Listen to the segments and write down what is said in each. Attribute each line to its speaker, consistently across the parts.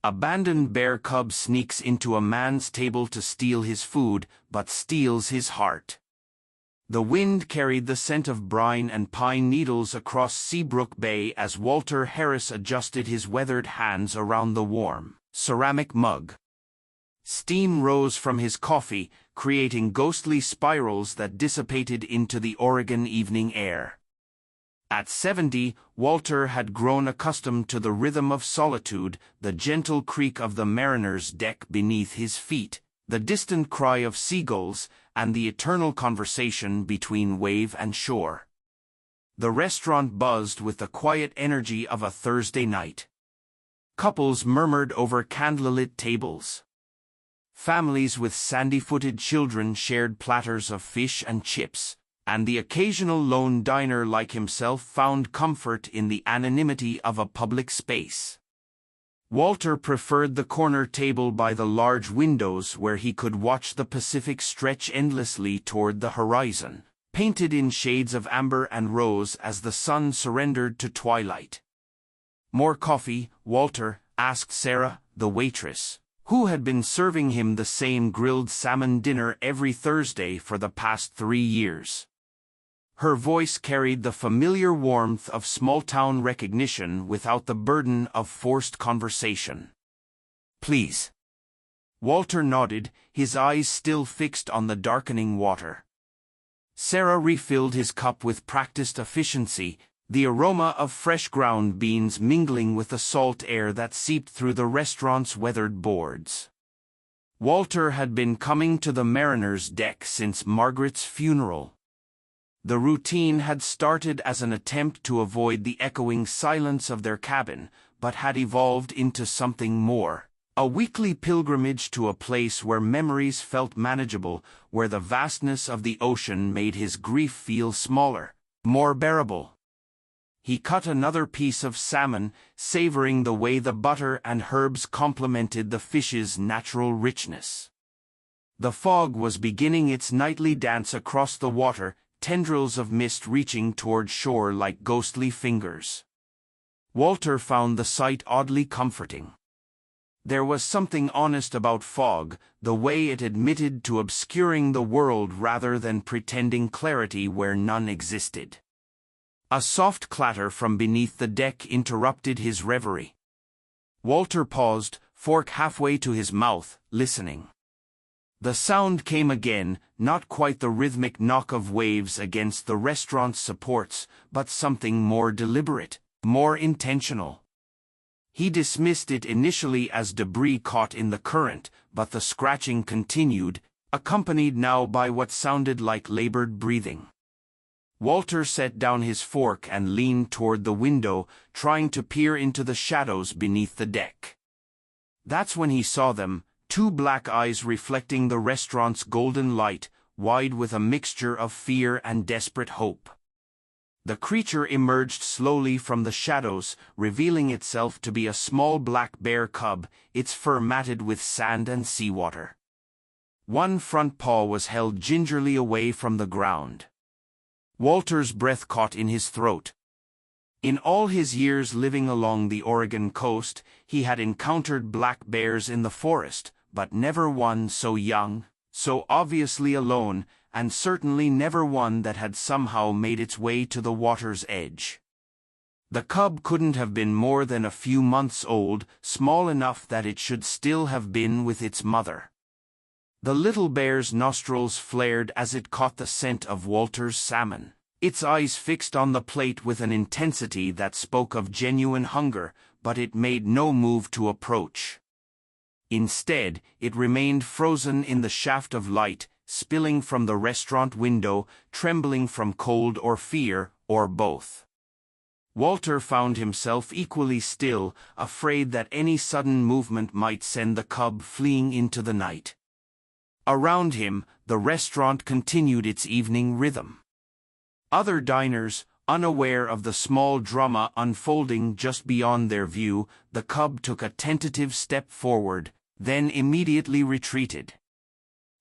Speaker 1: Abandoned bear cub sneaks into a man's table to steal his food, but steals his heart. The wind carried the scent of brine and pine needles across Seabrook Bay as Walter Harris adjusted his weathered hands around the warm ceramic mug. Steam rose from his coffee, creating ghostly spirals that dissipated into the Oregon evening air. At 70, Walter had grown accustomed to the rhythm of solitude, the gentle creak of the mariner's deck beneath his feet, the distant cry of seagulls, and the eternal conversation between wave and shore. The restaurant buzzed with the quiet energy of a Thursday night. Couples murmured over candlelit tables. Families with sandy-footed children shared platters of fish and chips, and the occasional lone diner like himself found comfort in the anonymity of a public space. Walter preferred the corner table by the large windows where he could watch the Pacific stretch endlessly toward the horizon, painted in shades of amber and rose as the sun surrendered to twilight. "More coffee, Walter?" asked Sarah, the waitress, who had been serving him the same grilled salmon dinner every Thursday for the past 3 years. Her voice carried the familiar warmth of small-town recognition without the burden of forced conversation. "Please." Walter nodded, his eyes still fixed on the darkening water. Sarah refilled his cup with practiced efficiency, the aroma of fresh ground beans mingling with the salt air that seeped through the restaurant's weathered boards. Walter had been coming to the mariner's deck since Margaret's funeral. The routine had started as an attempt to avoid the echoing silence of their cabin, but had evolved into something more. A weekly pilgrimage to a place where memories felt manageable, where the vastness of the ocean made his grief feel smaller, more bearable. He cut another piece of salmon, savoring the way the butter and herbs complemented the fish's natural richness. The fog was beginning its nightly dance across the water, tendrils of mist reaching toward shore like ghostly fingers. Walter found the sight oddly comforting. There was something honest about fog, the way it admitted to obscuring the world rather than pretending clarity where none existed. A soft clatter from beneath the deck interrupted his reverie. Walter paused, fork halfway to his mouth, listening. The sound came again, not quite the rhythmic knock of waves against the restaurant's supports, but something more deliberate, more intentional. He dismissed it initially as debris caught in the current, but the scratching continued, accompanied now by what sounded like labored breathing. Walter set down his fork and leaned toward the window, trying to peer into the shadows beneath the deck. That's when he saw them, 2 black eyes reflecting the restaurant's golden light, wide with a mixture of fear and desperate hope. The creature emerged slowly from the shadows, revealing itself to be a small black bear cub, its fur matted with sand and seawater. One front paw was held gingerly away from the ground. Walter's breath caught in his throat. In all his years living along the Oregon coast, he had encountered black bears in the forest, but never one so young, so obviously alone, and certainly never one that had somehow made its way to the water's edge. The cub couldn't have been more than a few months old, small enough that it should still have been with its mother. The little bear's nostrils flared as it caught the scent of Walter's salmon, its eyes fixed on the plate with an intensity that spoke of genuine hunger, but it made no move to approach. Instead, it remained frozen in the shaft of light, spilling from the restaurant window, trembling from cold or fear, or both. Walter found himself equally still, afraid that any sudden movement might send the cub fleeing into the night. Around him, the restaurant continued its evening rhythm. Other diners, unaware of the small drama unfolding just beyond their view, the cub took a tentative step forward, then immediately retreated.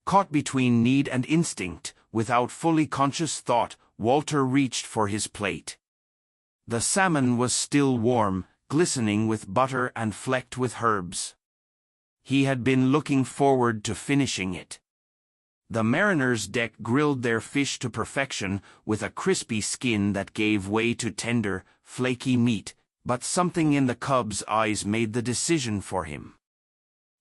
Speaker 1: Caught between need and instinct, without fully conscious thought, Walter reached for his plate. The salmon was still warm, glistening with butter and flecked with herbs. He had been looking forward to finishing it. The mariner's deck grilled their fish to perfection with a crispy skin that gave way to tender, flaky meat, but something in the cub's eyes made the decision for him.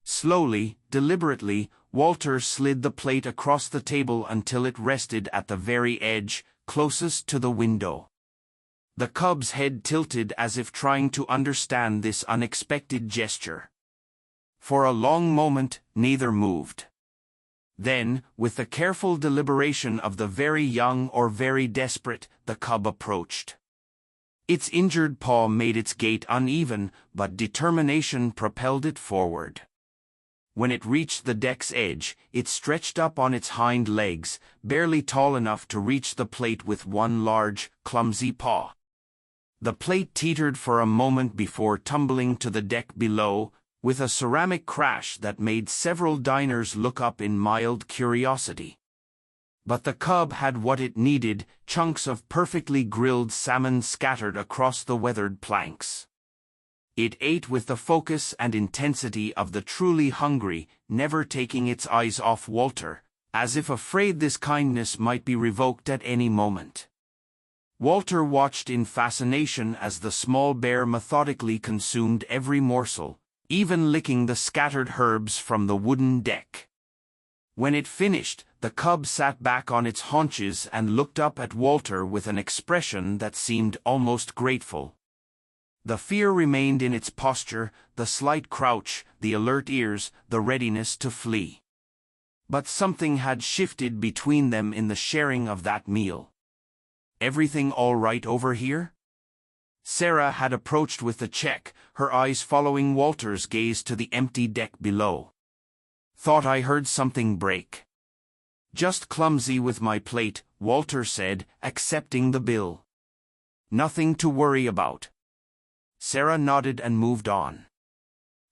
Speaker 1: Slowly, deliberately, Walter slid the plate across the table until it rested at the very edge, closest to the window. The cub's head tilted as if trying to understand this unexpected gesture. For a long moment, neither moved. Then, with the careful deliberation of the very young or very desperate, the cub approached. Its injured paw made its gait uneven, but determination propelled it forward. When it reached the deck's edge, it stretched up on its hind legs, barely tall enough to reach the plate with one large, clumsy paw. The plate teetered for a moment before tumbling to the deck below, with a ceramic crash that made several diners look up in mild curiosity. But the cub had what it needed, chunks of perfectly grilled salmon scattered across the weathered planks. It ate with the focus and intensity of the truly hungry, never taking its eyes off Walter, as if afraid this kindness might be revoked at any moment. Walter watched in fascination as the small bear methodically consumed every morsel, even licking the scattered herbs from the wooden deck. When it finished, the cub sat back on its haunches and looked up at Walter with an expression that seemed almost grateful. The fear remained in its posture, the slight crouch, the alert ears, the readiness to flee. But something had shifted between them in the sharing of that meal. "Everything all right over here?" Sarah had approached with the check, her eyes following Walter's gaze to the empty deck below. "Thought I heard something break." "Just clumsy with my plate," Walter said, accepting the bill. "Nothing to worry about." Sarah nodded and moved on.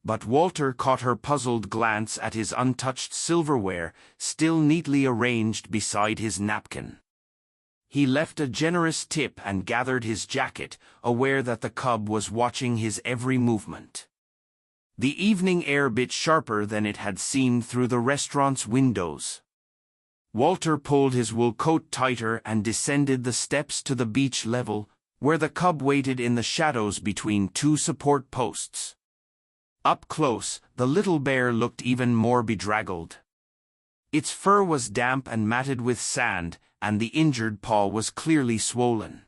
Speaker 1: But Walter caught her puzzled glance at his untouched silverware, still neatly arranged beside his napkin. He left a generous tip and gathered his jacket, aware that the cub was watching his every movement. The evening air bit sharper than it had seemed through the restaurant's windows. Walter pulled his wool coat tighter and descended the steps to the beach level, where the cub waited in the shadows between two support posts. Up close, the little bear looked even more bedraggled. Its fur was damp and matted with sand, and the injured paw was clearly swollen.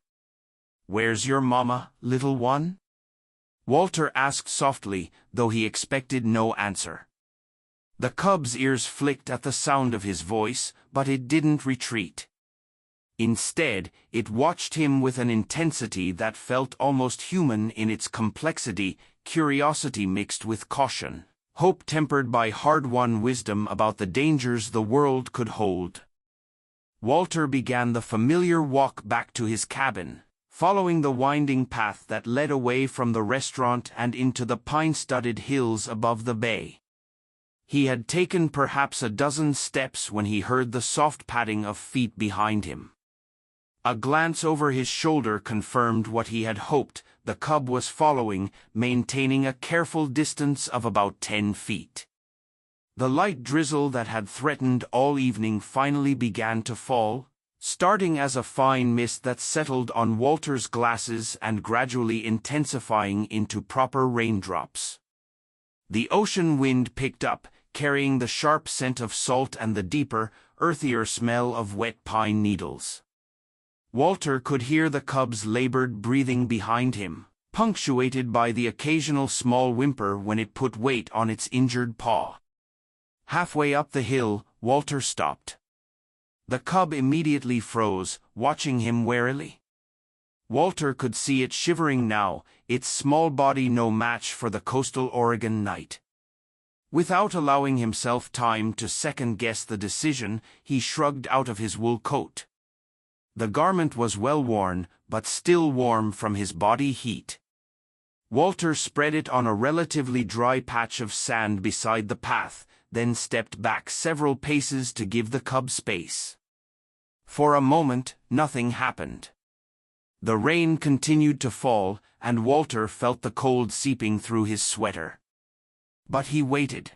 Speaker 1: "Where's your mama, little one?" Walter asked softly, though he expected no answer. The cub's ears flicked at the sound of his voice, but it didn't retreat. Instead, it watched him with an intensity that felt almost human in its complexity, curiosity mixed with caution, hope tempered by hard-won wisdom about the dangers the world could hold. Walter began the familiar walk back to his cabin, following the winding path that led away from the restaurant and into the pine-studded hills above the bay. He had taken perhaps a dozen steps when he heard the soft padding of feet behind him. A glance over his shoulder confirmed what he had hoped. The cub was following, maintaining a careful distance of about 10 feet. The light drizzle that had threatened all evening finally began to fall, starting as a fine mist that settled on Walter's glasses and gradually intensifying into proper raindrops. The ocean wind picked up, carrying the sharp scent of salt and the deeper, earthier smell of wet pine needles. Walter could hear the cub's labored breathing behind him, punctuated by the occasional small whimper when it put weight on its injured paw. Halfway up the hill, Walter stopped. The cub immediately froze, watching him warily. Walter could see it shivering now, its small body no match for the coastal Oregon night. Without allowing himself time to second-guess the decision, he shrugged out of his wool coat. The garment was well worn, but still warm from his body heat. Walter spread it on a relatively dry patch of sand beside the path, then stepped back several paces to give the cub space. For a moment, nothing happened. The rain continued to fall, and Walter felt the cold seeping through his sweater. But he waited.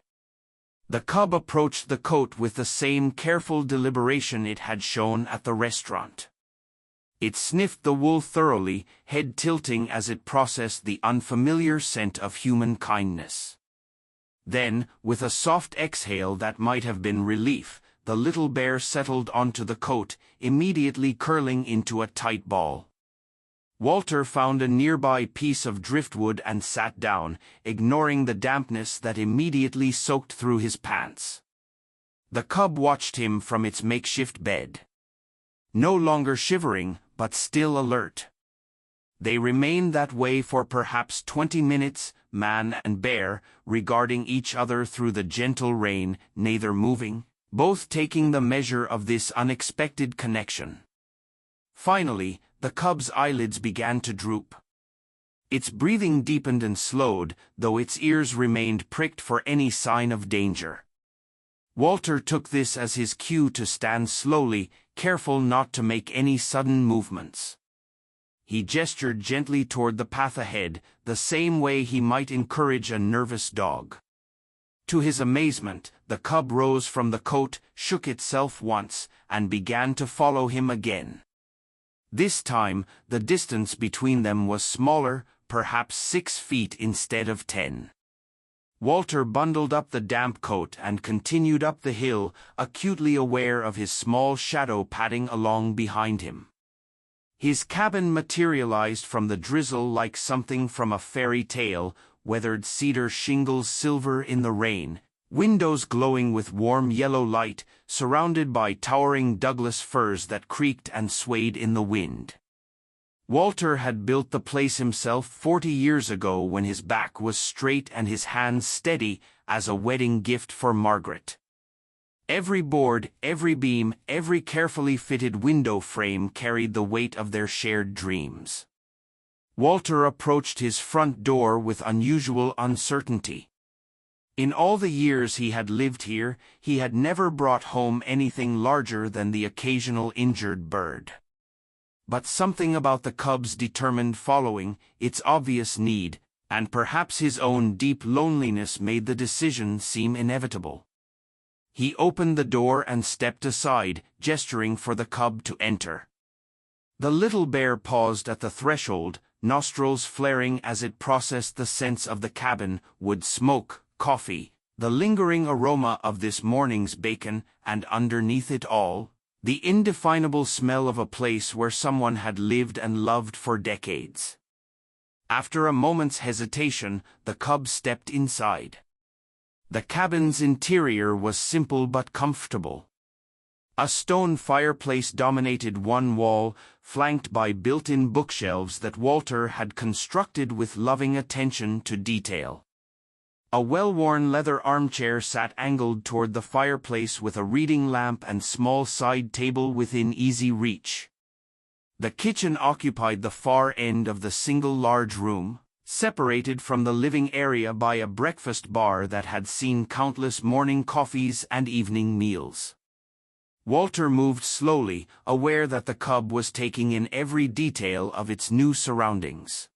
Speaker 1: The cub approached the coat with the same careful deliberation it had shown at the restaurant. It sniffed the wool thoroughly, head tilting as it processed the unfamiliar scent of human kindness. Then, with a soft exhale that might have been relief, the little bear settled onto the coat, immediately curling into a tight ball. Walter found a nearby piece of driftwood and sat down, ignoring the dampness that immediately soaked through his pants. The cub watched him from its makeshift bed. No longer shivering, but still alert. They remained that way for perhaps 20 minutes, man and bear, regarding each other through the gentle rain, neither moving, both taking the measure of this unexpected connection. Finally, the cub's eyelids began to droop. Its breathing deepened and slowed, though its ears remained pricked for any sign of danger. Walter took this as his cue to stand slowly, careful not to make any sudden movements. He gestured gently toward the path ahead, the same way he might encourage a nervous dog. To his amazement, the cub rose from the coat, shook itself once, and began to follow him again. This time, the distance between them was smaller, perhaps 6 feet instead of 10. Walter bundled up the damp coat and continued up the hill, acutely aware of his small shadow padding along behind him. His cabin materialized from the drizzle like something from a fairy tale, weathered cedar shingles silver in the rain, windows glowing with warm yellow light, surrounded by towering Douglas firs that creaked and swayed in the wind. Walter had built the place himself 40 years ago when his back was straight and his hands steady, as a wedding gift for Margaret. Every board, every beam, every carefully fitted window frame carried the weight of their shared dreams. Walter approached his front door with unusual uncertainty. In all the years he had lived here, he had never brought home anything larger than the occasional injured bird. But something about the cub's determined following, its obvious need, and perhaps his own deep loneliness made the decision seem inevitable. He opened the door and stepped aside, gesturing for the cub to enter. The little bear paused at the threshold, nostrils flaring as it processed the scents of the cabin, wood smoke, coffee, the lingering aroma of this morning's bacon, and underneath it all, the indefinable smell of a place where someone had lived and loved for decades. After a moment's hesitation, the cub stepped inside. The cabin's interior was simple but comfortable. A stone fireplace dominated one wall, flanked by built-in bookshelves that Walter had constructed with loving attention to detail. A well-worn leather armchair sat angled toward the fireplace with a reading lamp and small side table within easy reach. The kitchen occupied the far end of the single large room, separated from the living area by a breakfast bar that had seen countless morning coffees and evening meals. Walter moved slowly, aware that the cub was taking in every detail of its new surroundings.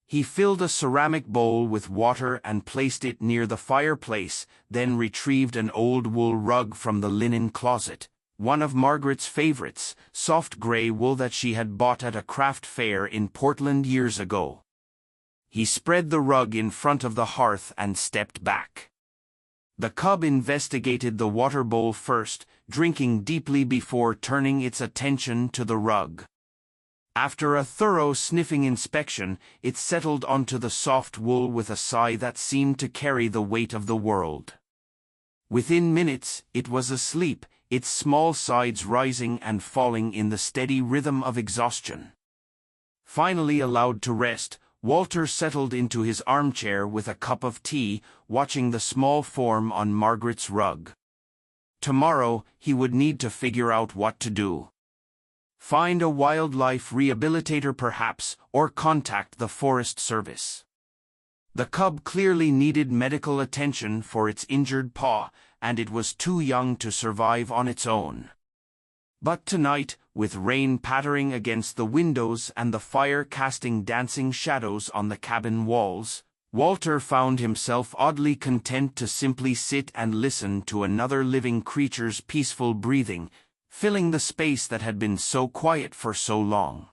Speaker 1: He filled a ceramic bowl with water and placed it near the fireplace, then retrieved an old wool rug from the linen closet, one of Margaret's favorites, soft gray wool that she had bought at a craft fair in Portland years ago. He spread the rug in front of the hearth and stepped back. The cub investigated the water bowl first, drinking deeply before turning its attention to the rug. After a thorough sniffing inspection, it settled onto the soft wool with a sigh that seemed to carry the weight of the world. Within minutes, it was asleep, its small sides rising and falling in the steady rhythm of exhaustion. Finally allowed to rest, Walter settled into his armchair with a cup of tea, watching the small form on Margaret's rug. Tomorrow, he would need to figure out what to do. Find a wildlife rehabilitator perhaps, or contact the Forest Service. The cub clearly needed medical attention for its injured paw, and it was too young to survive on its own. But tonight, with rain pattering against the windows and the fire casting dancing shadows on the cabin walls, Walter found himself oddly content to simply sit and listen to another living creature's peaceful breathing, filling the space that had been so quiet for so long.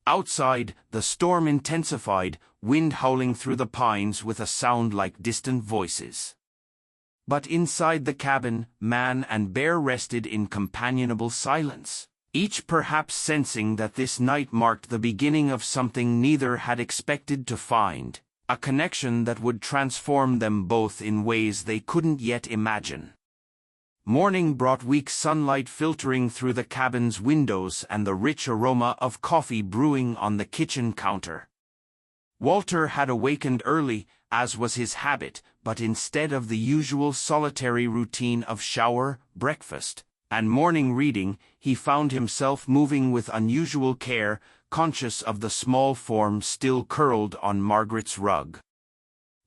Speaker 1: Outside, the storm intensified, wind howling through the pines with a sound like distant voices. But inside the cabin, man and bear rested in companionable silence, each perhaps sensing that this night marked the beginning of something neither had expected to find, a connection that would transform them both in ways they couldn't yet imagine. Morning brought weak sunlight filtering through the cabin's windows and the rich aroma of coffee brewing on the kitchen counter. Walter had awakened early, as was his habit, but instead of the usual solitary routine of shower, breakfast, and morning reading, he found himself moving with unusual care, conscious of the small form still curled on Margaret's rug.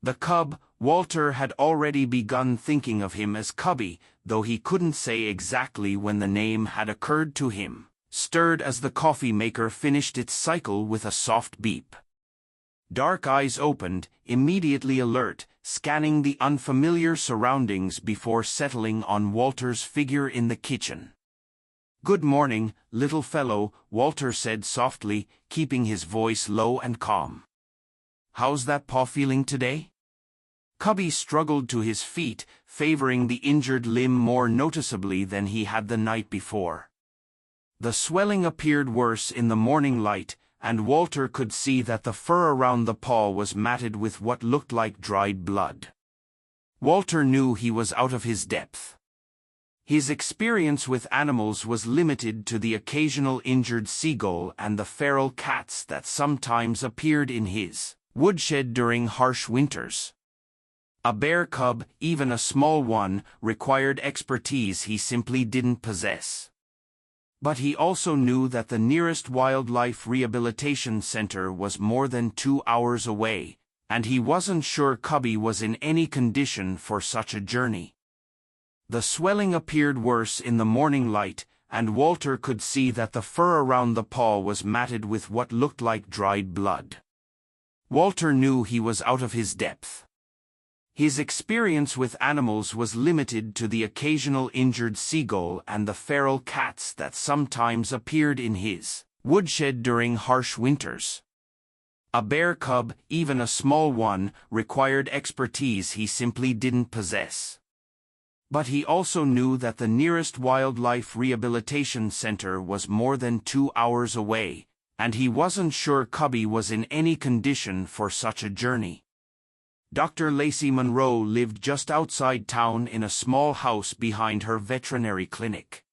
Speaker 1: The cub, Walter had already begun thinking of him as Cubby, though he couldn't say exactly when the name had occurred to him, stirred as the coffee maker finished its cycle with a soft beep. Dark eyes opened, immediately alert, scanning the unfamiliar surroundings before settling on Walter's figure in the kitchen. "Good morning, little fellow," Walter said softly, keeping his voice low and calm. "How's that paw feeling today?" Cubby struggled to his feet, favoring the injured limb more noticeably than he had the night before. The swelling appeared worse in the morning light, and Walter could see that the fur around the paw was matted with what looked like dried blood. Walter knew he was out of his depth. His experience with animals was limited to the occasional injured seagull and the feral cats that sometimes appeared in his woodshed during harsh winters. A bear cub, even a small one, required expertise he simply didn't possess. But he also knew that the nearest wildlife rehabilitation center was more than 2 hours away, and he wasn't sure Cubby was in any condition for such a journey. The swelling appeared worse in the morning light, and Walter could see that the fur around the paw was matted with what looked like dried blood. Walter knew he was out of his depth. His experience with animals was limited to the occasional injured seagull and the feral cats that sometimes appeared in his woodshed during harsh winters. A bear cub, even a small one, required expertise he simply didn't possess. But he also knew that the nearest wildlife rehabilitation center was more than 2 hours away, and he wasn't sure Cubby was in any condition for such a journey. Dr. Lacey Monroe lived just outside town in a small house behind her veterinary clinic.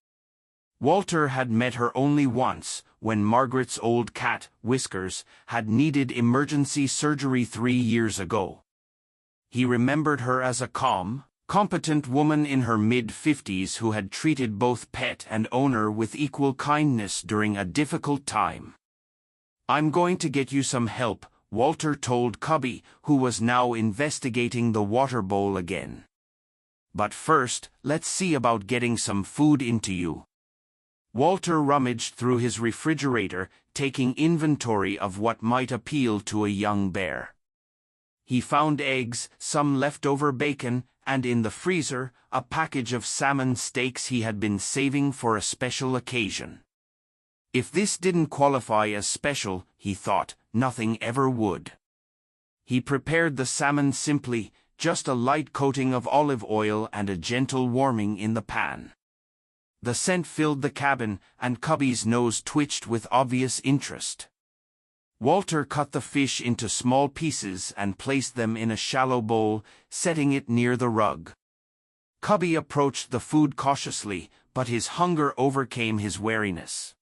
Speaker 1: Walter had met her only once, when Margaret's old cat, Whiskers, had needed emergency surgery 3 years ago. He remembered her as a calm, competent woman in her mid-50s who had treated both pet and owner with equal kindness during a difficult time. "I'm going to get you some help," Walter told Cubby, who was now investigating the water bowl again. "But first, let's see about getting some food into you." Walter rummaged through his refrigerator, taking inventory of what might appeal to a young bear. He found eggs, some leftover bacon, and in the freezer, a package of salmon steaks he had been saving for a special occasion. If this didn't qualify as special, he thought, nothing ever would. He prepared the salmon simply, just a light coating of olive oil and a gentle warming in the pan. The scent filled the cabin, and Cubby's nose twitched with obvious interest. Walter cut the fish into small pieces and placed them in a shallow bowl, setting it near the rug. Cubby approached the food cautiously, but his hunger overcame his wariness.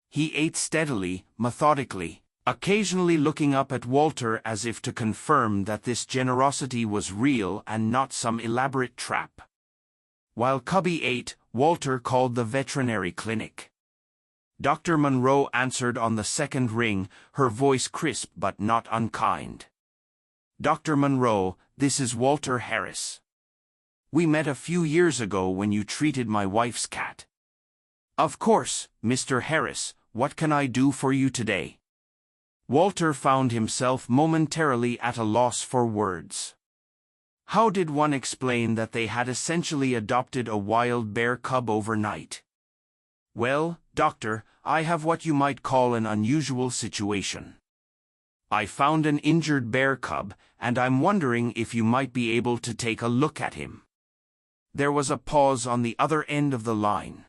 Speaker 1: He ate steadily, methodically, occasionally looking up at Walter as if to confirm that this generosity was real and not some elaborate trap. While Cubby ate, Walter called the veterinary clinic. Dr. Monroe answered on the second ring, her voice crisp but not unkind. "Dr. Monroe, this is Walter Harris. We met a few years ago when you treated my wife's cat." Of course, Mr. Harris, what can I do for you today? Walter found himself momentarily at a loss for words. How did one explain that they had essentially adopted a wild bear cub overnight? Well, doctor, I have what you might call an unusual situation. I found an injured bear cub, and I'm wondering if you might be able to take a look at him. There was a pause on the other end of the line.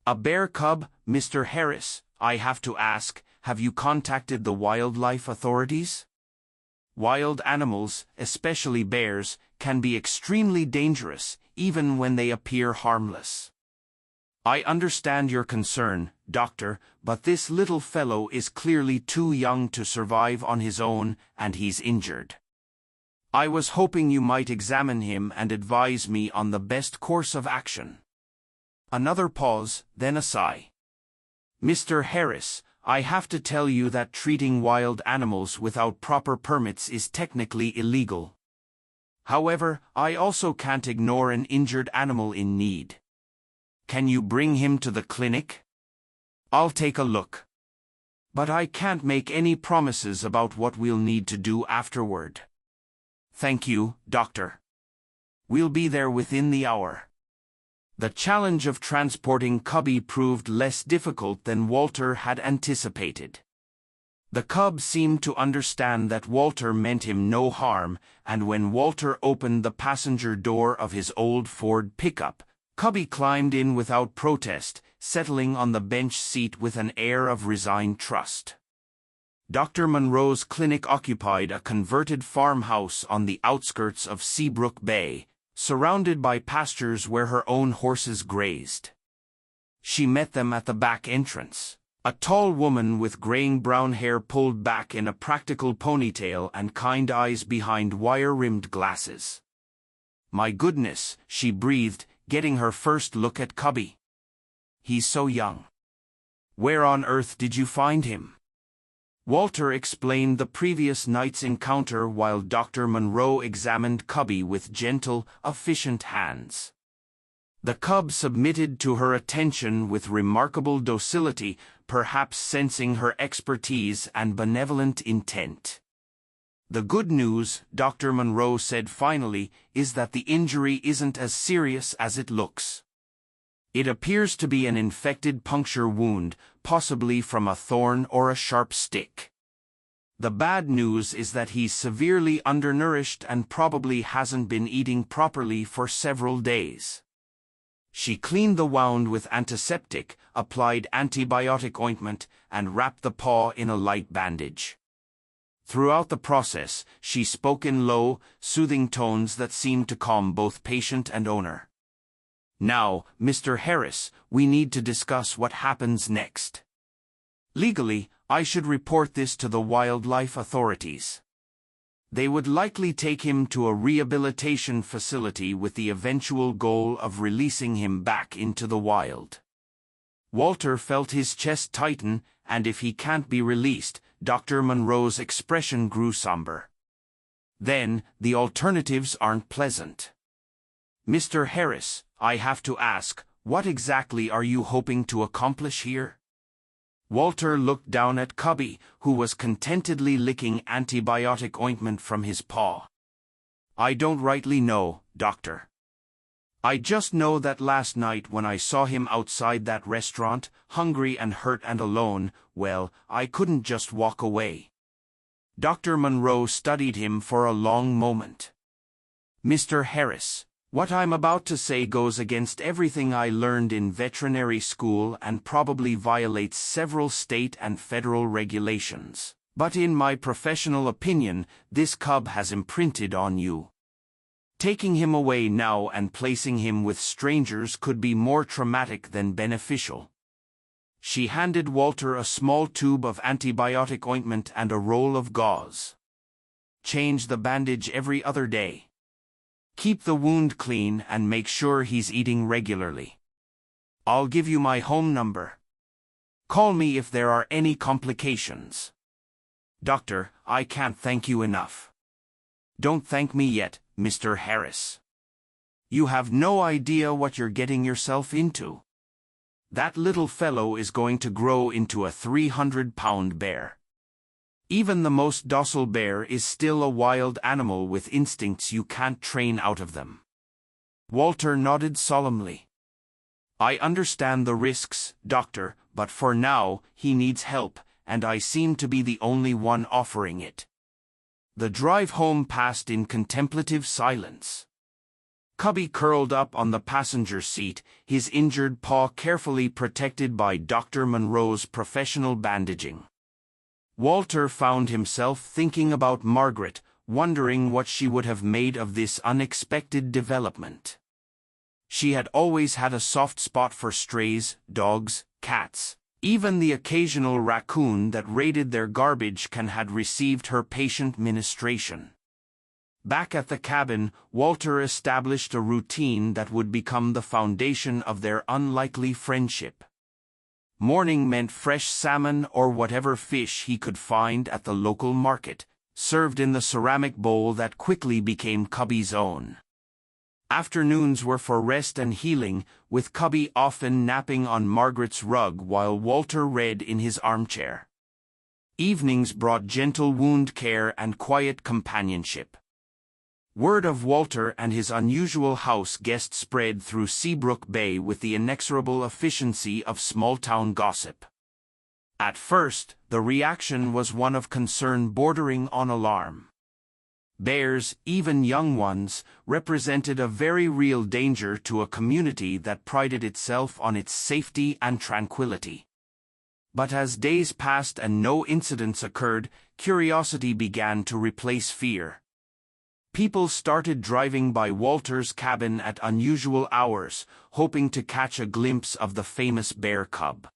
Speaker 1: A bear cub, Mr. Harris, I have to ask, have you contacted the wildlife authorities? Wild animals, especially bears, can be extremely dangerous, even when they appear harmless. I understand your concern, doctor, but this little fellow is clearly too young to survive on his own, and he's injured. I was hoping you might examine him and advise me on the best course of action. Another pause, then a sigh. Mr. Harris, I have to tell you that treating wild animals without proper permits is technically illegal. However, I also can't ignore an injured animal in need. Can you bring him to the clinic? I'll take a look. But I can't make any promises about what we'll need to do afterward. Thank you, doctor. We'll be there within the hour. The challenge of transporting Cubby proved less difficult than Walter had anticipated. The cub seemed to understand that Walter meant him no harm, and when Walter opened the passenger door of his old Ford pickup, Cubby climbed in without protest, settling on the bench seat with an air of resigned trust. Dr. Monroe's clinic occupied a converted farmhouse on the outskirts of Seabrook Bay, surrounded by pastures where her own horses grazed. She met them at the back entrance, a tall woman with graying brown hair pulled back in a practical ponytail and kind eyes behind wire-rimmed glasses. "My goodness," she breathed, getting her first look at Cubby. "He's so young. Where on earth did you find him?" Walter explained the previous night's encounter while Dr. Monroe examined Cubby with gentle, efficient hands. The cub submitted to her attention with remarkable docility, perhaps sensing her expertise and benevolent intent. "The good news," Dr. Monroe said finally, "is that the injury isn't as serious as it looks. It appears to be an infected puncture wound, possibly from a thorn or a sharp stick. The bad news is that he's severely undernourished and probably hasn't been eating properly for several days." She cleaned the wound with antiseptic, applied antibiotic ointment, and wrapped the paw in a light bandage. Throughout the process, she spoke in low, soothing tones that seemed to calm both patient and owner. "Now, Mr. Harris, we need to discuss what happens next. Legally, I should report this to the wildlife authorities. They would likely take him to a rehabilitation facility with the eventual goal of releasing him back into the wild." Walter felt his chest tighten, and if he can't be released, Dr. Monroe's expression grew somber. "Then, the alternatives aren't pleasant. Mr. Harris, I have to ask, what exactly are you hoping to accomplish here?" Walter looked down at Cubby, who was contentedly licking antibiotic ointment from his paw. "I don't rightly know, doctor. I just know that last night when I saw him outside that restaurant, hungry and hurt and alone, well, I couldn't just walk away." Dr. Monroe studied him for a long moment. "Mr. Harris, what I'm about to say goes against everything I learned in veterinary school and probably violates several state and federal regulations. But in my professional opinion, this cub has imprinted on you. Taking him away now and placing him with strangers could be more traumatic than beneficial." She handed Walter a small tube of antibiotic ointment and a roll of gauze. "Change the bandage every other day. Keep the wound clean and make sure he's eating regularly. I'll give you my home number. Call me if there are any complications." "Doctor, I can't thank you enough." "Don't thank me yet, Mr. Harris. You have no idea what you're getting yourself into." That little fellow is going to grow into a 300-pound bear. Even the most docile bear is still a wild animal with instincts you can't train out of them. Walter nodded solemnly. I understand the risks, Doctor, but for now, he needs help, and I seem to be the only one offering it. The drive home passed in contemplative silence. Cubby curled up on the passenger seat, his injured paw carefully protected by Dr. Monroe's professional bandaging. Walter found himself thinking about Margaret, wondering what she would have made of this unexpected development. She had always had a soft spot for strays, dogs, cats. Even the occasional raccoon that raided their garbage can had received her patient ministration. Back at the cabin, Walter established a routine that would become the foundation of their unlikely friendship. Morning meant fresh salmon or whatever fish he could find at the local market, served in the ceramic bowl that quickly became Cubby's own. Afternoons were for rest and healing, with Cubby often napping on Margaret's rug while Walter read in his armchair. Evenings brought gentle wound care and quiet companionship. Word of Walter and his unusual house guest spread through Seabrook Bay with the inexorable efficiency of small-town gossip. At first, the reaction was one of concern bordering on alarm. Bears, even young ones, represented a very real danger to a community that prided itself on its safety and tranquility. But as days passed and no incidents occurred, curiosity began to replace fear. People started driving by Walter's cabin at unusual hours, hoping to catch a glimpse of the famous bear cub.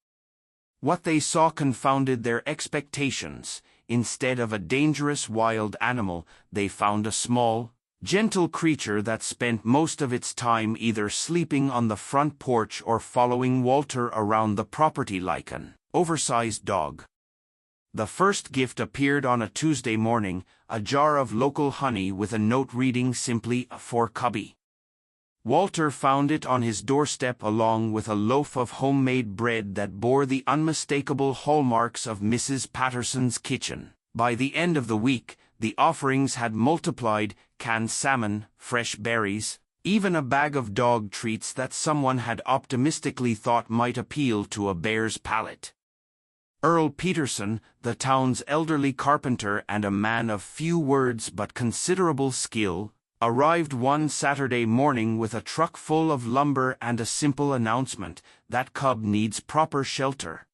Speaker 1: What they saw confounded their expectations. Instead of a dangerous wild animal, they found a small, gentle creature that spent most of its time either sleeping on the front porch or following Walter around the property like an oversized dog. The first gift appeared on a Tuesday morning, a jar of local honey with a note reading simply, "For Cubby." Walter found it on his doorstep along with a loaf of homemade bread that bore the unmistakable hallmarks of Mrs. Patterson's kitchen. By the end of the week, the offerings had multiplied: canned salmon, fresh berries, even a bag of dog treats that someone had optimistically thought might appeal to a bear's palate. Earl Peterson, the town's elderly carpenter and a man of few words but considerable skill, arrived one Saturday morning with a truck full of lumber and a simple announcement: that cub needs proper shelter.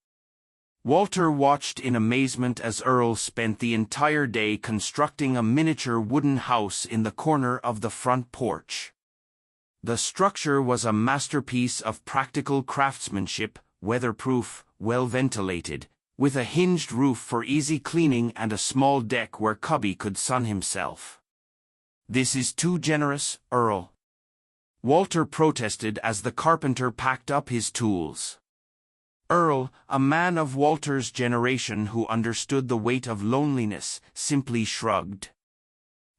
Speaker 1: Walter watched in amazement as Earl spent the entire day constructing a miniature wooden house in the corner of the front porch. The structure was a masterpiece of practical craftsmanship, weatherproof, well-ventilated, with a hinged roof for easy cleaning and a small deck where Cubby could sun himself. "This is too generous, Earl," Walter protested as the carpenter packed up his tools. Earl, a man of Walter's generation who understood the weight of loneliness, simply shrugged.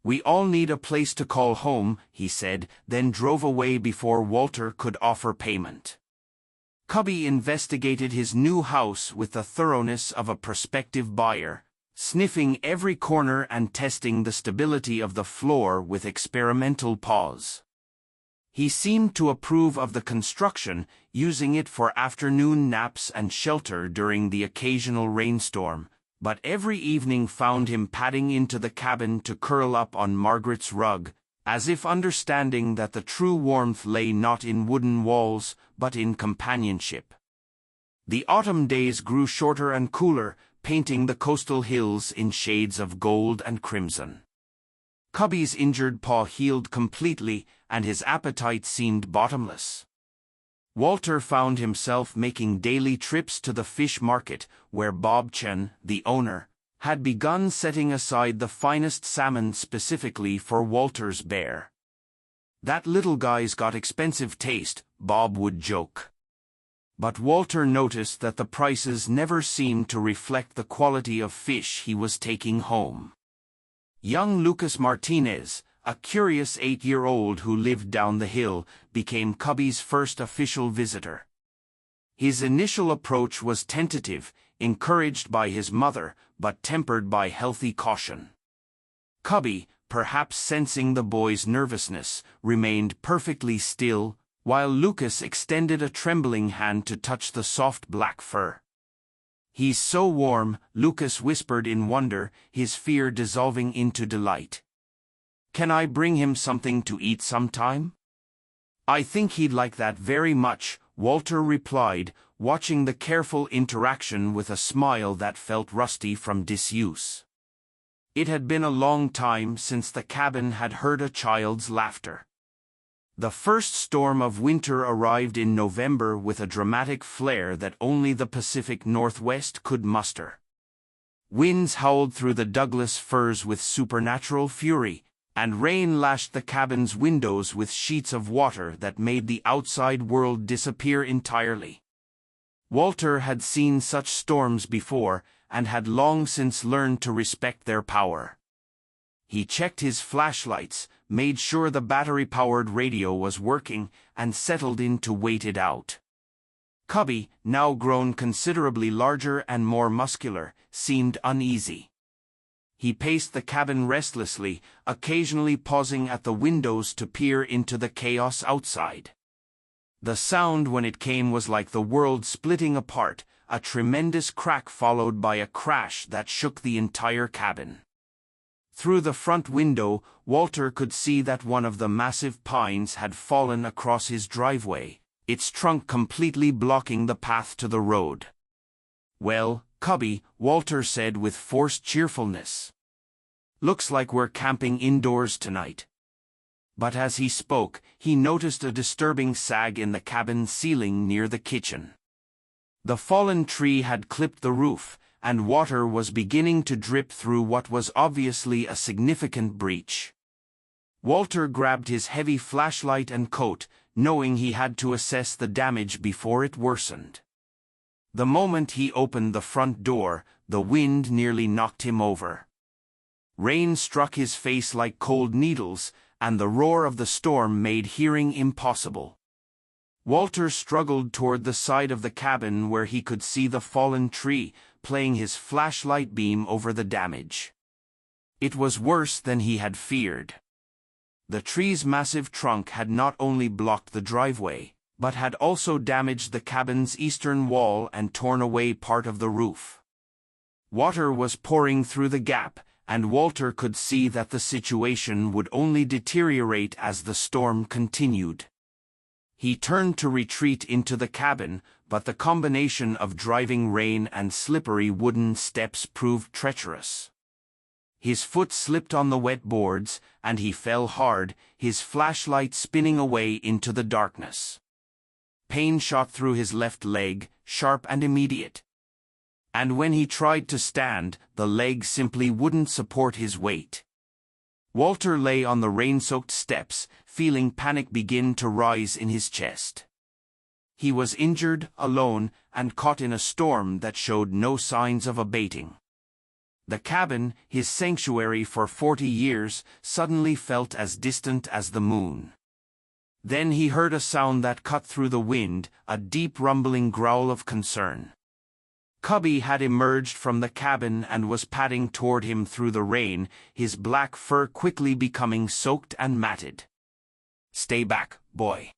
Speaker 1: "We all need a place to call home," he said, then drove away before Walter could offer payment. Cubby investigated his new house with the thoroughness of a prospective buyer, sniffing every corner and testing the stability of the floor with experimental paws. He seemed to approve of the construction, using it for afternoon naps and shelter during the occasional rainstorm, but every evening found him padding into the cabin to curl up on Margaret's rug, as if understanding that the true warmth lay not in wooden walls, but in companionship. The autumn days grew shorter and cooler, painting the coastal hills in shades of gold and crimson. Cubby's injured paw healed completely, and his appetite seemed bottomless. Walter found himself making daily trips to the fish market, where Bob Chen, the owner, had begun setting aside the finest salmon specifically for Walter's bear. "That little guy's got expensive taste," Bob would joke. But Walter noticed that the prices never seemed to reflect the quality of fish he was taking home. Young Lucas Martinez, a curious 8-year-old who lived down the hill, became Cubby's first official visitor. His initial approach was tentative, encouraged by his mother, but tempered by healthy caution. Cubby, perhaps sensing the boy's nervousness, remained perfectly still, while Lucas extended a trembling hand to touch the soft black fur. "He's so warm," Lucas whispered in wonder, his fear dissolving into delight. "Can I bring him something to eat sometime?" "I think he'd like that very much," Walter replied, watching the careful interaction with a smile that felt rusty from disuse. It had been a long time since the cabin had heard a child's laughter. The first storm of winter arrived in November with a dramatic flair that only the Pacific Northwest could muster. Winds howled through the Douglas firs with supernatural fury, and rain lashed the cabin's windows with sheets of water that made the outside world disappear entirely. Walter had seen such storms before, and had long since learned to respect their power. He checked his flashlights, made sure the battery-powered radio was working, and settled in to wait it out. Cubby, now grown considerably larger and more muscular, seemed uneasy. He paced the cabin restlessly, occasionally pausing at the windows to peer into the chaos outside. The sound when it came was like the world splitting apart, a tremendous crack followed by a crash that shook the entire cabin. Through the front window, Walter could see that one of the massive pines had fallen across his driveway, its trunk completely blocking the path to the road. "Well, Cubby," Walter said with forced cheerfulness. "Looks like we're camping indoors tonight." But as he spoke, he noticed a disturbing sag in the cabin ceiling near the kitchen. The fallen tree had clipped the roof, and water was beginning to drip through what was obviously a significant breach. Walter grabbed his heavy flashlight and coat, knowing he had to assess the damage before it worsened. The moment he opened the front door, the wind nearly knocked him over. Rain struck his face like cold needles, and the roar of the storm made hearing impossible. Walter struggled toward the side of the cabin where he could see the fallen tree, playing his flashlight beam over the damage. It was worse than he had feared. The tree's massive trunk had not only blocked the driveway, but had also damaged the cabin's eastern wall and torn away part of the roof. Water was pouring through the gap, and Walter could see that the situation would only deteriorate as the storm continued. He turned to retreat into the cabin, but the combination of driving rain and slippery wooden steps proved treacherous. His foot slipped on the wet boards, and he fell hard, his flashlight spinning away into the darkness. Pain shot through his left leg, sharp and immediate. And when he tried to stand, the leg simply wouldn't support his weight. Walter lay on the rain-soaked steps, feeling panic begin to rise in his chest. He was injured, alone, and caught in a storm that showed no signs of abating. The cabin, his sanctuary for 40 years, suddenly felt as distant as the moon. Then he heard a sound that cut through the wind, a deep rumbling growl of concern. Cubby had emerged from the cabin and was padding toward him through the rain, his black fur quickly becoming soaked and matted. "Stay back, boy,"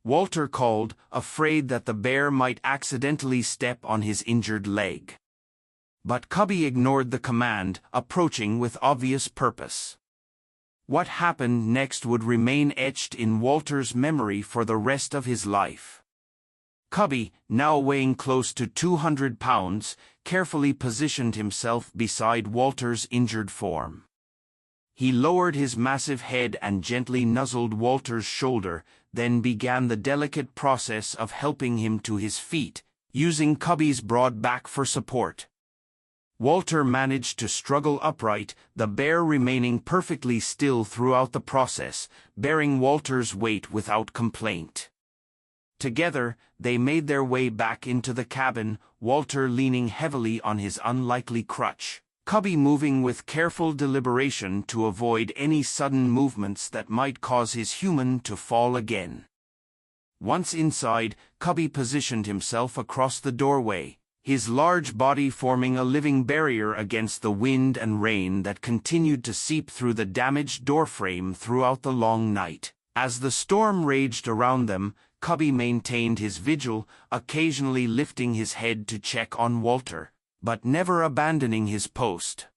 Speaker 1: Walter called, afraid that the bear might accidentally step on his injured leg. But Cubby ignored the command, approaching with obvious purpose. What happened next would remain etched in Walter's memory for the rest of his life. Cubby, now weighing close to 200 pounds, carefully positioned himself beside Walter's injured form. He lowered his massive head and gently nuzzled Walter's shoulder, then began the delicate process of helping him to his feet, using Cubby's broad back for support. Walter managed to struggle upright, the bear remaining perfectly still throughout the process, bearing Walter's weight without complaint. Together, they made their way back into the cabin, Walter leaning heavily on his unlikely crutch, Cubby moving with careful deliberation to avoid any sudden movements that might cause his human to fall again. Once inside, Cubby positioned himself across the doorway, his large body forming a living barrier against the wind and rain that continued to seep through the damaged doorframe throughout the long night. As the storm raged around them, Cubby maintained his vigil, occasionally lifting his head to check on Walter, but never abandoning his post.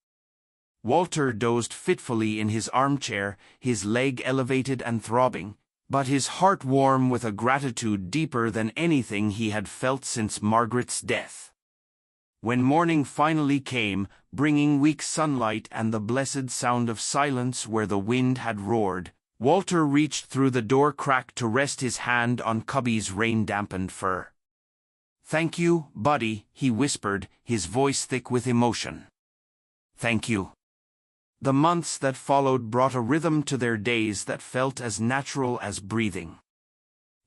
Speaker 1: Walter dozed fitfully in his armchair, his leg elevated and throbbing, but his heart warm with a gratitude deeper than anything he had felt since Margaret's death. When morning finally came, bringing weak sunlight and the blessed sound of silence where the wind had roared, Walter reached through the door crack to rest his hand on Cubby's rain-dampened fur. "Thank you, buddy," he whispered, his voice thick with emotion. "Thank you." The months that followed brought a rhythm to their days that felt as natural as breathing.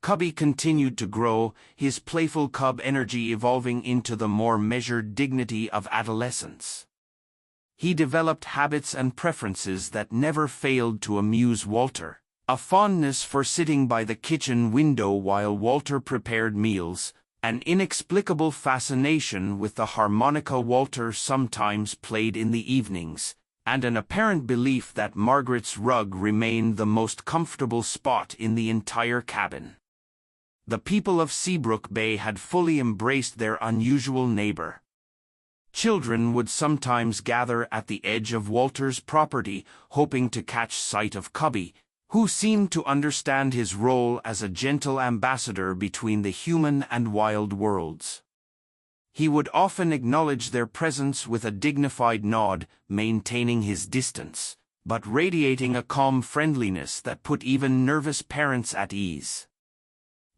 Speaker 1: Cubby continued to grow, his playful cub energy evolving into the more measured dignity of adolescence. He developed habits and preferences that never failed to amuse Walter, a fondness for sitting by the kitchen window while Walter prepared meals, an inexplicable fascination with the harmonica Walter sometimes played in the evenings, and an apparent belief that Margaret's rug remained the most comfortable spot in the entire cabin. The people of Seabrook Bay had fully embraced their unusual neighbor. Children would sometimes gather at the edge of Walter's property, hoping to catch sight of Cubby, who seemed to understand his role as a gentle ambassador between the human and wild worlds. He would often acknowledge their presence with a dignified nod, maintaining his distance, but radiating a calm friendliness that put even nervous parents at ease.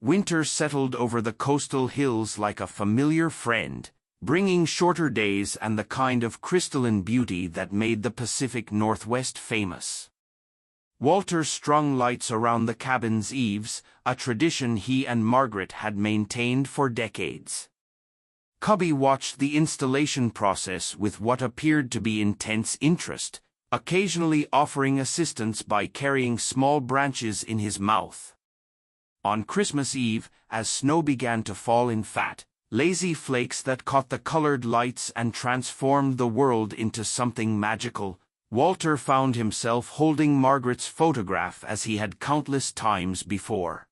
Speaker 1: Winter settled over the coastal hills like a familiar friend, bringing shorter days and the kind of crystalline beauty that made the Pacific Northwest famous. Walter strung lights around the cabin's eaves, a tradition he and Margaret had maintained for decades. Cubby watched the installation process with what appeared to be intense interest, occasionally offering assistance by carrying small branches in his mouth. On Christmas Eve, as snow began to fall in fat, lazy flakes that caught the colored lights and transformed the world into something magical, Walter found himself holding Margaret's photograph as he had countless times before.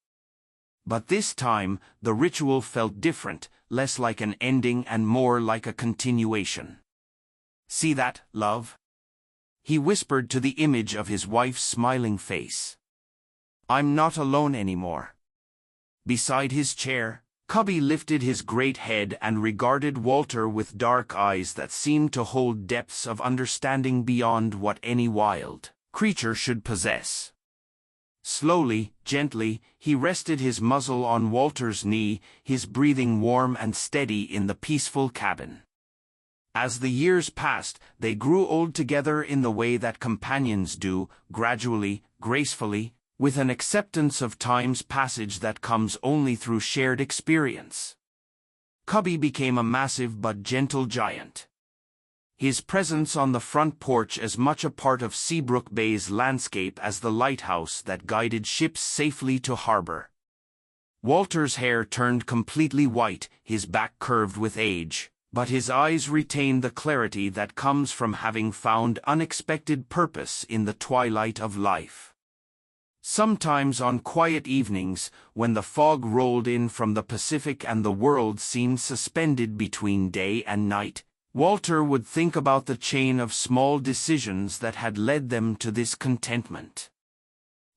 Speaker 1: But this time, the ritual felt different, less like an ending and more like a continuation. "See that, love?" he whispered to the image of his wife's smiling face. "I'm not alone anymore." Beside his chair, Cubby lifted his great head and regarded Walter with dark eyes that seemed to hold depths of understanding beyond what any wild creature should possess. Slowly, gently, he rested his muzzle on Walter's knee, his breathing warm and steady in the peaceful cabin. As the years passed, they grew old together in the way that companions do, gradually, gracefully, with an acceptance of time's passage that comes only through shared experience. Cubby became a massive but gentle giant. His presence on the front porch as much a part of Seabrook Bay's landscape as the lighthouse that guided ships safely to harbor. Walter's hair turned completely white, his back curved with age, but his eyes retained the clarity that comes from having found unexpected purpose in the twilight of life. Sometimes on quiet evenings, when the fog rolled in from the Pacific and the world seemed suspended between day and night, Walter would think about the chain of small decisions that had led them to this contentment.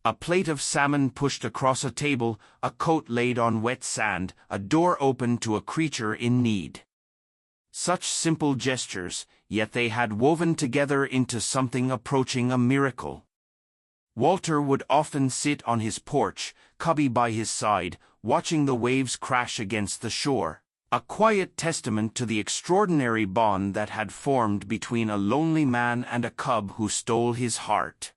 Speaker 1: A plate of salmon pushed across a table, a coat laid on wet sand, a door opened to a creature in need. Such simple gestures, yet they had woven together into something approaching a miracle. Walter would often sit on his porch, Cubby by his side, watching the waves crash against the shore, a quiet testament to the extraordinary bond that had formed between a lonely man and a cub who stole his heart.